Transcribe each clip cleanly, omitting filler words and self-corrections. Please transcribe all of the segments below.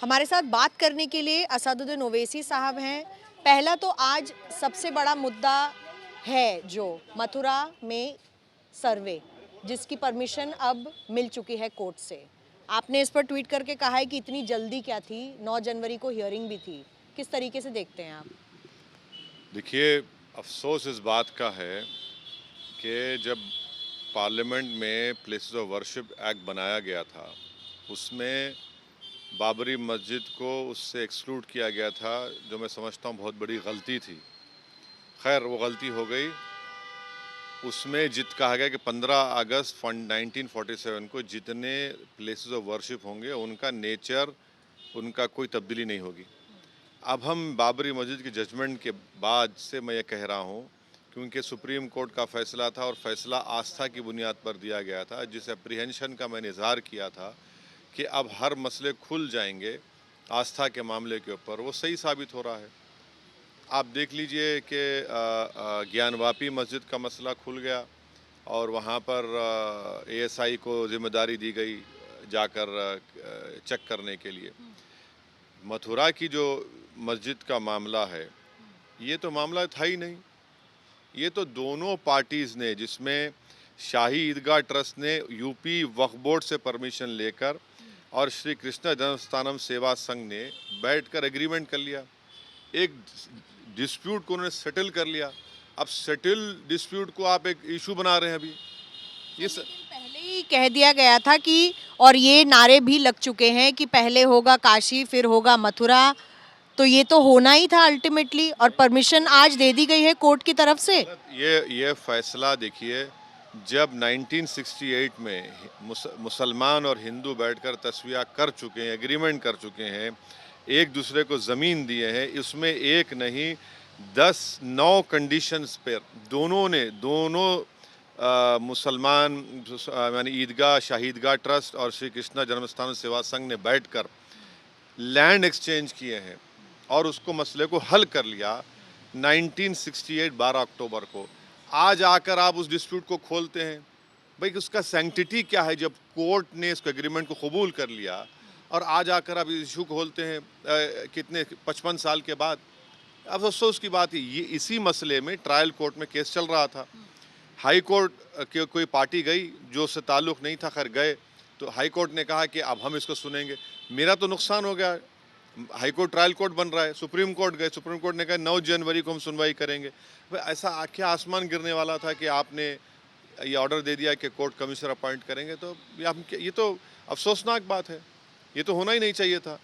हमारे साथ बात करने के लिए असदुद्दीन ओवैसी साहब हैं। पहला तो आज सबसे बड़ा मुद्दा है जो मथुरा में सर्वे, जिसकी परमिशन अब मिल चुकी है कोर्ट से। आपने इस पर ट्वीट करके कहा है कि इतनी जल्दी क्या थी, 9 जनवरी को हियरिंग भी थी। किस तरीके से देखते हैं आप? देखिए, अफ़सोस इस बात का है कि जब पार्लियामेंट में प्लेसेस ऑफ वर्शिप एक्ट बनाया गया था, उसमें बाबरी मस्जिद को उससे एक्सक्लूड किया गया था, जो मैं समझता हूँ बहुत बड़ी गलती थी। खैर वो गलती हो गई। उसमें कहा गया कि 15 अगस्त 1947 को जितने प्लेसेस ऑफ वर्शिप होंगे, उनका नेचर, उनका कोई तब्दीली नहीं होगी। अब हम बाबरी मस्जिद की जजमेंट के बाद से मैं ये कह रहा हूँ, क्योंकि सुप्रीम कोर्ट का फैसला था और फैसला आस्था की बुनियाद पर दिया गया था, जिस एप्रीहेंशन का मैंने इजहार किया था कि अब हर मसले खुल जाएंगे आस्था के मामले के ऊपर, वो सही साबित हो रहा है। आप देख लीजिए कि ज्ञानवापी मस्जिद का मसला खुल गया और वहाँ पर एएसआई को जिम्मेदारी दी गई जाकर चेक करने के लिए। मथुरा की जो मस्जिद का मामला है, ये तो मामला था ही नहीं। ये तो दोनों पार्टीज़ ने, जिसमें शाही ईदगाह ट्रस्ट ने यूपी वक्फ बोर्ड से परमिशन लेकर और श्री कृष्ण जन्मस्थानम सेवा संघ ने बैठकर एग्रीमेंट कर लिया। एक डिस्प्यूट को उन्होंने सेटल कर लिया। अब सेटल डिस्प्यूट को आप एक इशू बना रहे हैं अभी। ये पहले ही कह दिया गया था कि, और ये नारे भी लग चुके हैं कि पहले होगा काशी फिर होगा मथुरा, तो ये तो होना ही था अल्टीमेटली, और परमिशन आज दे दी गई है कोर्ट की तरफ से। ये फैसला देखिए, जब 1968 में मुसलमान और हिंदू बैठकर तस्वीर कर चुके हैं, एग्रीमेंट कर चुके हैं, एक दूसरे को ज़मीन दिए हैं, इसमें एक नहीं 9 कंडीशंस पर दोनों मुसलमान यानी ईदगाह, शाहीदगाह ट्रस्ट और श्री कृष्णा जन्मस्थान सेवा संघ ने बैठकर लैंड एक्सचेंज किए हैं और उसको मसले को हल कर लिया 1968 12 अक्टूबर को। आज आकर आप उस डिस्प्यूट को खोलते हैं। भाई उसका सैंक्टिटी क्या है? जब कोर्ट ने इसको एग्रीमेंट को कबूल कर लिया और आज आकर आप इशू खोलते हैं कितने 55 साल के बाद। अब अफसोस की बात है, ये इसी मसले में ट्रायल कोर्ट में केस चल रहा था। हाई कोर्ट के कोई पार्टी गई जो उससे ताल्लुक़ नहीं था, खैर गए, तो हाई कोर्ट ने कहा कि अब हम इसको सुनेंगे। मेरा तो नुकसान हो गया। हाई कोर्ट ट्रायल कोर्ट बन रहा है, सुप्रीम कोर्ट गए, सुप्रीम कोर्ट ने कहा 9 जनवरी को हम सुनवाई करेंगे। भाई ऐसा क्या आसमान गिरने वाला था कि आपने ये ऑर्डर दे दिया कि कोर्ट कमिश्नर अपॉइंट करेंगे? तो ये तो अफसोसनाक बात है। ये तो होना ही नहीं चाहिए था।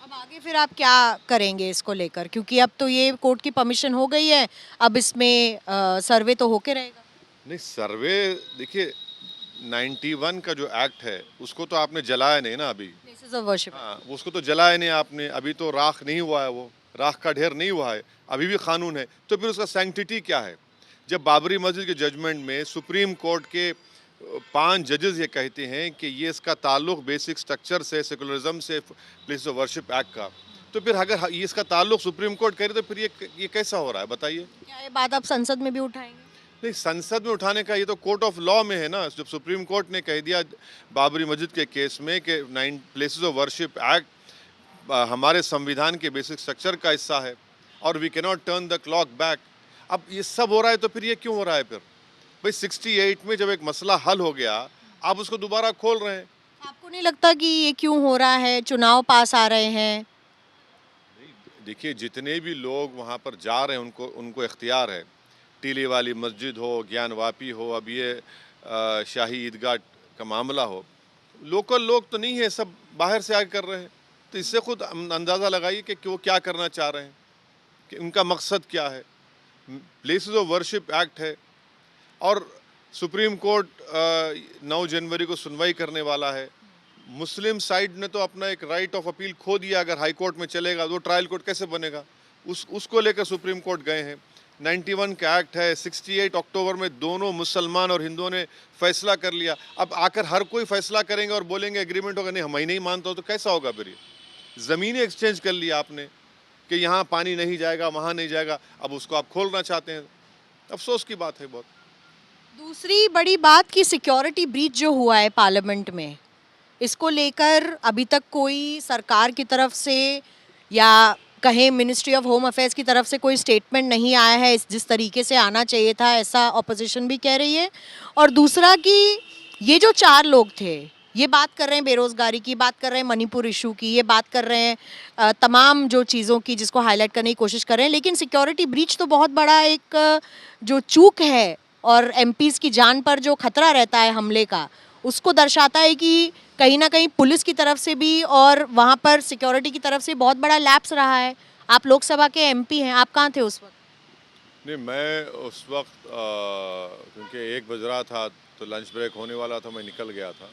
अब आगे फिर आप क्या करेंगे इसको लेकर, क्योंकि अब तो ये कोर्ट की परमिशन हो गई है, अब इसमें सर्वे तो होके रहेगा। नहीं, सर्वे देखिए, 91 का जो एक्ट है उसको तो आपने जलाया नहीं ना अभी। Places of worship. हाँ, उसको तो जलाया नहीं आपने, अभी तो राख नहीं हुआ है, वो राख का ढेर नहीं हुआ है, अभी भी कानून है। तो फिर उसका सैंक्टिटी क्या है? जब बाबरी मस्जिद के जजमेंट में सुप्रीम कोर्ट के 5 जजेस ये कहते हैं कि ये इसका ताल्लुक बेसिक स्ट्रक्चर से, सेकुलरिज्म से, प्लेस ऑफ वर्शिप एक्ट का, तो फिर अगर ये इसका ताल्लुक सुप्रीम कोर्ट करे तो फिर ये कैसा हो रहा है बताइए? क्या ये बात आप संसद में भी उठाएंगे? नहीं, संसद में उठाने का ये तो कोर्ट ऑफ लॉ में है ना। जब सुप्रीम कोर्ट ने कह दिया बाबरी मस्जिद के केस में कि 9 प्लेसेस ऑफ वर्शिप एक्ट हमारे संविधान के बेसिक स्ट्रक्चर का हिस्सा है और we can not turn the clock back. अब ये सब हो रहा है तो फिर ये क्यों हो रहा है फिर? भाई 68 में जब एक मसला हल हो गया, आप उसको दोबारा खोल रहे हैं। आपको नहीं लगता कि ये क्यों हो रहा है? चुनाव पास आ रहे हैं। देखिए, जितने भी लोग वहाँ पर जा रहे हैं उनको इख्तियार है। टीले वाली मस्जिद हो, ज्ञानवापी हो, अब ये शाही ईदगाह का मामला हो, लोकल लोग तो नहीं है, सब बाहर से आके कर रहे हैं। तो इससे खुद अंदाज़ा लगाइए कि वो क्या करना चाह रहे हैं, कि उनका मकसद क्या है। प्लेसेस ऑफ वर्शिप एक्ट है और सुप्रीम कोर्ट 9 जनवरी को सुनवाई करने वाला है। मुस्लिम साइड ने तो अपना एक राइट ऑफ अपील खो दिया। अगर हाई कोर्ट में चलेगा तो ट्रायल कोर्ट कैसे बनेगा? उसको लेकर सुप्रीम कोर्ट गए हैं। 91 का एक्ट है, 68 अक्टूबर में दोनों मुसलमान और हिंदुओं ने फैसला कर लिया। अब आकर हर कोई फैसला करेंगे और बोलेंगे एग्रीमेंट होगा, नहीं हम ही नहीं मानता हो, तो कैसा होगा फिर? ये ज़मीनें एक्सचेंज कर लिया आपने कि यहाँ पानी नहीं जाएगा, वहाँ नहीं जाएगा, अब उसको आप खोलना चाहते हैं। अफसोस की बात है बहुत। दूसरी बड़ी बात कि सिक्योरिटी ब्रीच जो हुआ है पार्लियामेंट में, इसको लेकर अभी तक कोई सरकार की तरफ से या कहें मिनिस्ट्री ऑफ होम अफेयर्स की तरफ से कोई स्टेटमेंट नहीं आया है जिस तरीके से आना चाहिए था, ऐसा ऑपोजिशन भी कह रही है। और दूसरा कि ये जो 4 लोग थे, ये बात कर रहे हैं बेरोजगारी की, बात कर रहे हैं मणिपुर इशू की, ये बात कर रहे हैं तमाम जो चीज़ों की जिसको हाईलाइट करने की कोशिश कर रहे हैं, लेकिन सिक्योरिटी ब्रीच तो बहुत बड़ा एक जो चूक है और एमपीज़ की जान पर जो खतरा रहता है हमले का, उसको दर्शाता है कि कहीं ना कहीं पुलिस की तरफ से भी और वहाँ पर सिक्योरिटी की तरफ से बहुत बड़ा लैप्स रहा है। आप लोकसभा के एमपी हैं, आप कहाँ थे उस वक्त? नहीं, मैं उस वक्त क्योंकि 1 बज रहा था तो लंच ब्रेक होने वाला था, मैं निकल गया था।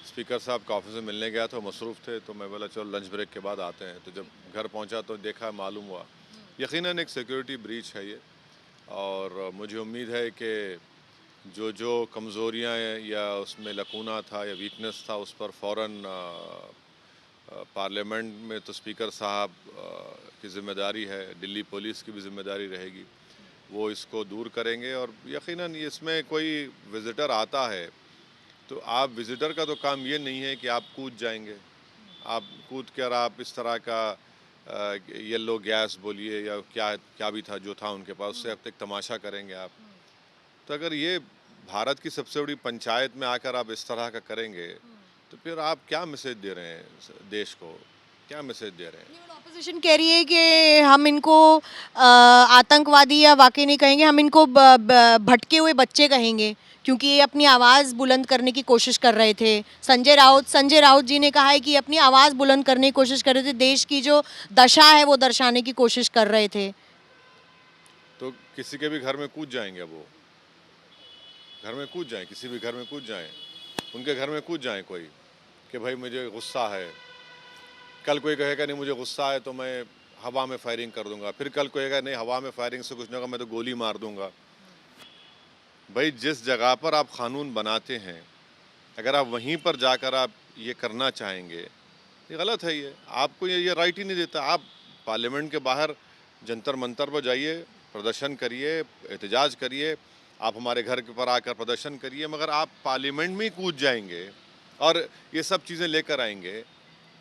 स्पीकर साहब का ऑफिस में मिलने गया था, मसरूफ़ थे, तो मैं बोला चलो लंच ब्रेक के बाद आते हैं। तो जब घर पहुंचा तो देखा, मालूम हुआ यकीनन एक सिक्योरिटी ब्रीच है ये। और मुझे उम्मीद है कि जो कमज़ोरियाँ या उसमें लकूना था या वीकनेस था, उस पर फ़ौरन पार्लियामेंट में तो स्पीकर साहब की ज़िम्मेदारी है, दिल्ली पुलिस की भी ज़िम्मेदारी रहेगी, वो इसको दूर करेंगे। और यकीनन इसमें कोई विज़िटर आता है तो आप विज़िटर का तो काम ये नहीं है कि आप कूद जाएंगे, आप कूद कर आप इस तरह का येलो गैस बोलिए या क्या क्या भी था जो था उनके पास, उससे अब तक तमाशा करेंगे आप। तो अगर ये भारत की सबसे बड़ी पंचायत में आकर आप इस तरह का करेंगे तो फिर आप क्या मैसेज दे रहे हैं देश को, क्या मैसेज दे रहे हैं? ऑपोजिशन कह रही है कि हम इनको आतंकवादी या वाकई नहीं कहेंगे, हम इनको भटके हुए बच्चे कहेंगे, क्योंकि ये अपनी आवाज़ बुलंद करने की कोशिश कर रहे थे। संजय राउत जी ने कहा है कि अपनी आवाज़ बुलंद करने की कोशिश कर रहे थे, देश की जो दशा है वो दर्शाने की कोशिश कर रहे थे। तो किसी के भी घर में कूद जाएंगे, वो घर में कूद जाएं, किसी भी घर में कूद जाएं, उनके घर में कूद जाएं कोई कि भाई मुझे गुस्सा है। कल कोई कहेगा नहीं मुझे गुस्सा है तो मैं हवा में फायरिंग कर दूंगा, फिर कल कहेगा नहीं हवा में फायरिंग से कुछ नहीं होगा, मैं तो गोली मार दूंगा। भाई जिस जगह पर आप कानून बनाते हैं, अगर आप वहीं पर जाकर आप ये करना चाहेंगे, ये गलत है। ये आपको ये राइट ही नहीं देता। आप पार्लियामेंट के बाहर जंतर मंतर पर जाइए, प्रदर्शन करिए, एहतजाज करिए, आप हमारे घर के ऊपर आकर प्रदर्शन करिए, मगर आप पार्लियामेंट में ही कूद जाएंगे और ये सब चीज़ें लेकर आएंगे,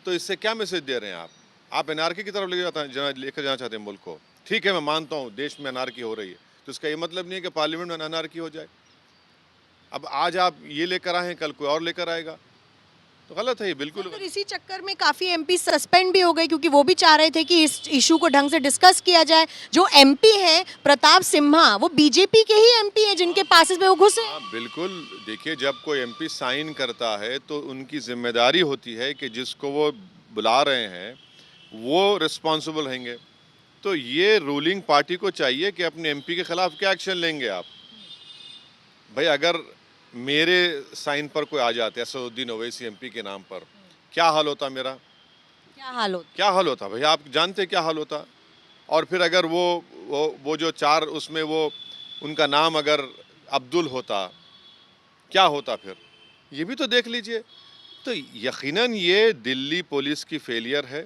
तो इससे क्या मैसेज दे रहे हैं आप एनआरकी की तरफ लेकर जाना चाहते हैं मुल्क को। ठीक है, मैं मानता हूँ देश में एनआरकी हो रही है, तो इसका ये मतलब नहीं है कि पार्लियामेंट में एनआरकी हो जाए। अब आज आप ये लेकर आए हैं, कल कोई और लेकर आएगा, तो गलत है ये, बिल्कुल। फिर इसी चक्कर में काफ़ी एमपी सस्पेंड भी हो गए, क्योंकि वो भी चाह रहे थे कि इस इशू को ढंग से डिस्कस किया जाए। जो एमपी हैं प्रताप सिम्हा, वो बीजेपी के ही एमपी हैं जिनके पासेस में वो घुसे। हाँ बिल्कुल, देखिए जब कोई एमपी साइन करता है तो उनकी जिम्मेदारी होती है कि जिसको वो बुला रहे हैं वो रिस्पॉन्सिबल रहेंगे। तो ये रूलिंग पार्टी को चाहिए कि अपने एमपी के खिलाफ क्या एक्शन लेंगे आप। भाई अगर मेरे साइन पर कोई आ जाते असदुद्दीन ओवैसी एमपी के नाम पर, क्या हाल होता मेरा? क्या हाल होता भाई, आप जानते क्या हाल होता। और फिर अगर वो जो 4 उसमें वो उनका नाम अगर अब्दुल होता, क्या होता फिर, ये भी तो देख लीजिए। तो यकीनन ये दिल्ली पुलिस की फेलियर है,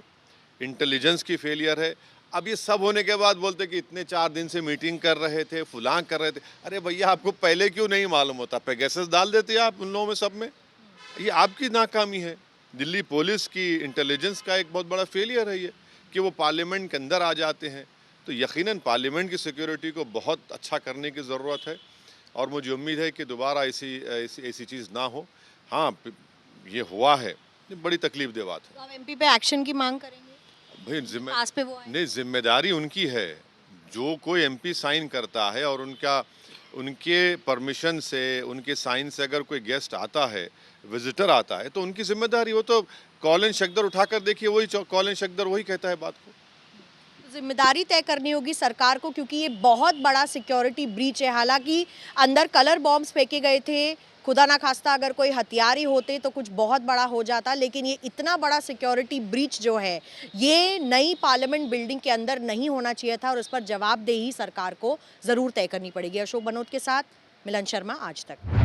इंटेलिजेंस की फेलियर है। अब ये सब होने के बाद बोलते कि इतने 4 दिन से मीटिंग कर रहे थे, फुलां कर रहे थे। अरे भैया आपको पहले क्यों नहीं मालूम होता? पेगासस डाल देते आप उन लोगों में, सब में। ये आपकी नाकामी है, दिल्ली पुलिस की इंटेलिजेंस का एक बहुत बड़ा फेलियर है ये, कि वो पार्लियामेंट के अंदर आ जाते हैं। तो यकीनन पार्लियामेंट की सिक्योरिटी को बहुत अच्छा करने की ज़रूरत है और मुझे उम्मीद है कि दोबारा ऐसी चीज़ ना हो। हाँ, ये हुआ है, ये बड़ी तकलीफ दे बात है। तो आप एमपी पे एक्शन की मांग करेंगे? भाई पास पे वो आए। नहीं, जिम्मेदारी उनकी है। जो कोई एमपी साइन करता है और उनके परमिशन से, उनके साइन से अगर कोई गेस्ट आता है, विजिटर आता है, तो उनकी जिम्मेदारी। वो तो कॉलिन शक्दर उठाकर देखिए, वही कॉलिन शक्दर वही कहता है बात को। जिम्मेदारी तय करनी होगी सरकार को, क्योंकि ये बहुत बड़ा सिक्योरिटी ब्रीच है। हालांकि अंदर कलर बॉम्ब्स फेंके गए थे, खुदा ना खास्ता अगर कोई हथियार ही होते तो कुछ बहुत बड़ा हो जाता, लेकिन ये इतना बड़ा सिक्योरिटी ब्रीच जो है ये नई पार्लियामेंट बिल्डिंग के अंदर नहीं होना चाहिए था और इस पर जवाबदेही सरकार को ज़रूर तय करनी पड़ेगी। अशोक बनोट के साथ मिलन शर्मा, आज तक।